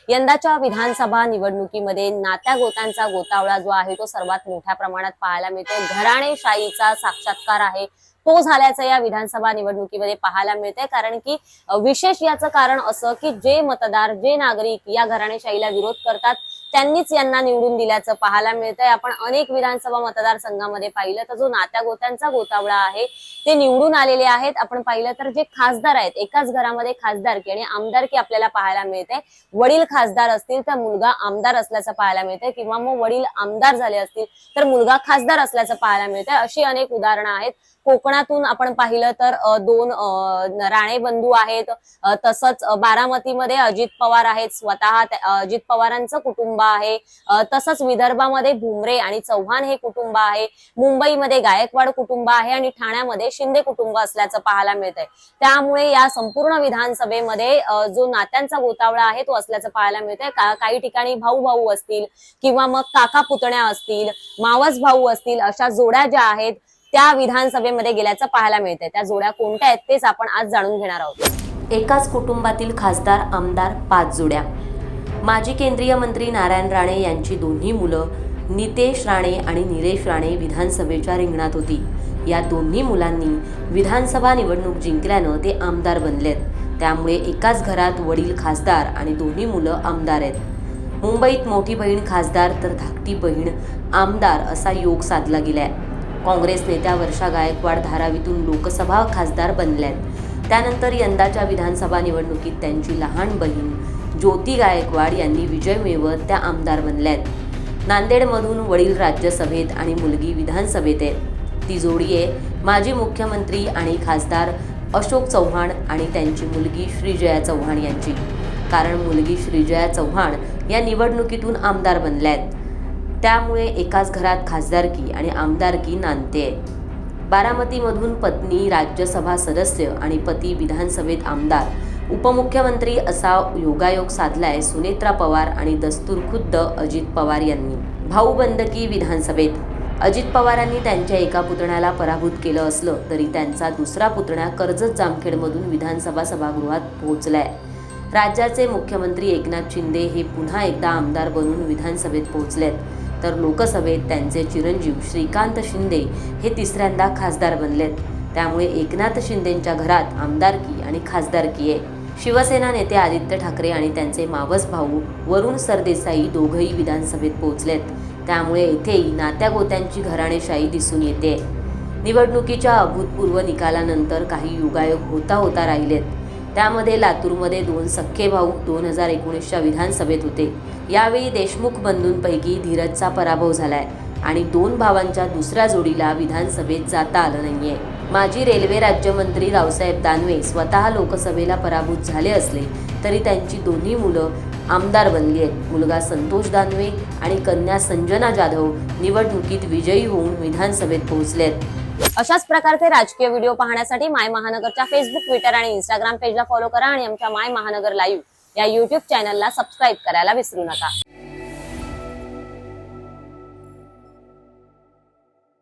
यंदाच्या विधानसभा निवडणुकीमध्ये नात्या गोतांचा गोतावळा जो आहे तो सर्वात मोठ्या प्रमाणात पाहायला मिळतोय। घराणेशाहीचा साक्षात्कार आहे तो झाल्याचं या विधानसभा निवडणुकीमध्ये पाहायला मिळतंय। कारण की विशेष याचं कारण असं की जे मतदार जे नागरिक या घराणेशाहीला विरोध करतात त्यांनीच यांना निवडून दिल्याचं पाहायला मिळतंय। आपण अनेक विधानसभा मतदारसंघामध्ये पाहिलं तर जो नात्या गोत्यांचा गोतावळा आहे ते निवडून आलेले आहेत। आपण पाहिलं तर जे खासदार आहेत एकाच घरामध्ये खासदारकी आणि आमदारकी आपल्याला पाहायला मिळते। वडील खासदार असतील तर मुलगा आमदार असल्याचं पाहायला मिळतंय किंवा मग वडील आमदार झाले असतील तर मुलगा खासदार असल्याचं पाहायला मिळतंय। अशी अनेक उदाहरणं आहेत। कोकणातून आपण पाहिलं तर दोन राणे बंधू आहेत, तसंच बारामतीमध्ये अजित पवार आहेत, स्वतः अजित पवारांचं कुटुंब आहे, तसंच विदर्भामध्ये भुमरे आणि चव्हाण हे कुटुंब आहे, मुंबईमध्ये गायकवाड कुटुंब आहे आणि ठाण्यामध्ये शिंदे कुटुंब असल्याचं पाहायला मिळतंय। त्यामुळे या संपूर्ण विधानसभेमध्ये जो नात्यांचा गोतावळा आहे तो असल्याचं पाहायला मिळतंय। काही ठिकाणी भाऊ भाऊ असतील किंवा मग काका पुतण्या असतील, मावस भाऊ असतील, अशा जोड्या ज्या आहेत त्या विधानसभेमध्ये गेल्याचं पाहायला मिळतंय। त्या जोड्या कोणत्या आहेत तेच आपण आज जाणून घेणार आहोत। एकाच कुटुंबातील खासदार आमदार 5 जोड्या। माजी केंद्रीय मंत्री नारायण राणे यांची दोन्ही मुलं नितेश राणे आणि निलेश राणे विधानसभेच्या रिंगणात होती। या दोन्ही मुलांनी विधानसभा निवडणूक जिंकल्यानं ते आमदार बनलेत। त्यामुळे एकाच घरात वडील खासदार आणि दोन्ही मुलं आमदार आहेत। मुंबईत मोठी बहीण खासदार तर धाकटी बहीण आमदार असा योग साधला गेलाय। काँग्रेस नेत्या वर्षा गायकवाड धारावीतून लोकसभा खासदार बनल्यात। त्यानंतर यंदाच्या विधानसभा निवडणुकीत त्यांची लहान बहीण ज्योती गायकवाड यांनी विजय मिळवत त्या आमदार बनल्यात। नांदेडमधून वडील राज्यसभेत आणि मुलगी विधानसभेत आहे। ती जोडी आहे माजी मुख्यमंत्री आणि खासदार अशोक चव्हाण आणि त्यांची मुलगी श्रीजया चव्हाण यांची। कारण मुलगी श्रीजया चव्हाण या निवडणुकीतून आमदार बनल्यात। त्यामुळे एकाच घरात खासदारकी आणि आमदारकी नांदते। बारामतीमधून पत्नी राज्यसभा सदस्य आणि पती विधानसभेत आमदार उपमुख्यमंत्री असा योगायोग साधलाय सुनेत्रा पवार आणि दस्तूरखुद्द अजित पवार यांनी। भाऊबंदकी विधानसभेत अजित पवारांनी त्यांच्या एका पुतण्याला पराभूत केलं असलं तरी त्यांचा दुसरा पुतण्या कर्जत जामखेडमधून विधानसभा सभागृहात पोहोचलाय। राज्याचे मुख्यमंत्री एकनाथ शिंदे हे पुन्हा एकदा आमदार बनून विधानसभेत पोहोचलेत, तर लोकसभेत त्यांचे चिरंजीव श्रीकांत शिंदे हे तिसऱ्यांदा खासदार बनलेत। त्यामुळे एकनाथ शिंदेंच्या घरात आमदारकी आणि खासदारकी आहे। शिवसेना नेते आदित्य ठाकरे आणि त्यांचे मावस भाऊ वरुण सरदेसाई दोघंही विधानसभेत पोहोचलेत। त्यामुळे येथेही नात्या गोत्यांची घराणेशाही दिसून येते। निवडणुकीच्या अभूतपूर्व निकालानंतर काही योगायोग होता राहिलेत। त्यामध्ये लातूरमध्ये 2 सख्खे भाऊ 2019च्या विधानसभेत होते। यावेळी देशमुख बंधूंपैकी धीरजचा पराभव झालाय आणि 2 भावांच्या दुसऱ्या जोडीला विधानसभेत जाता आलं नाहीये। माजी रेल्वे राज्यमंत्री रावसाहेब दानवे स्वतः लोकसभेला पराभूत झाले असले तरी त्यांची दोन्ही मुलं आमदार बनली आहेत। मुलगा संतोष दानवे आणि कन्या संजना जाधव निवडणुकीत विजयी होऊन विधानसभेत पोहोचलेत। अशाच प्रकारचे राजकीय व्हिडिओ पाहण्यासाठी माय महानगरच्या फेसबुक, ट्विटर आणि इंस्टाग्राम पेजला फॉलो करा आणि आमच्या माय महानगर लाईव्ह या YouTube चॅनलला सबस्क्राईब करायला विसरू नका।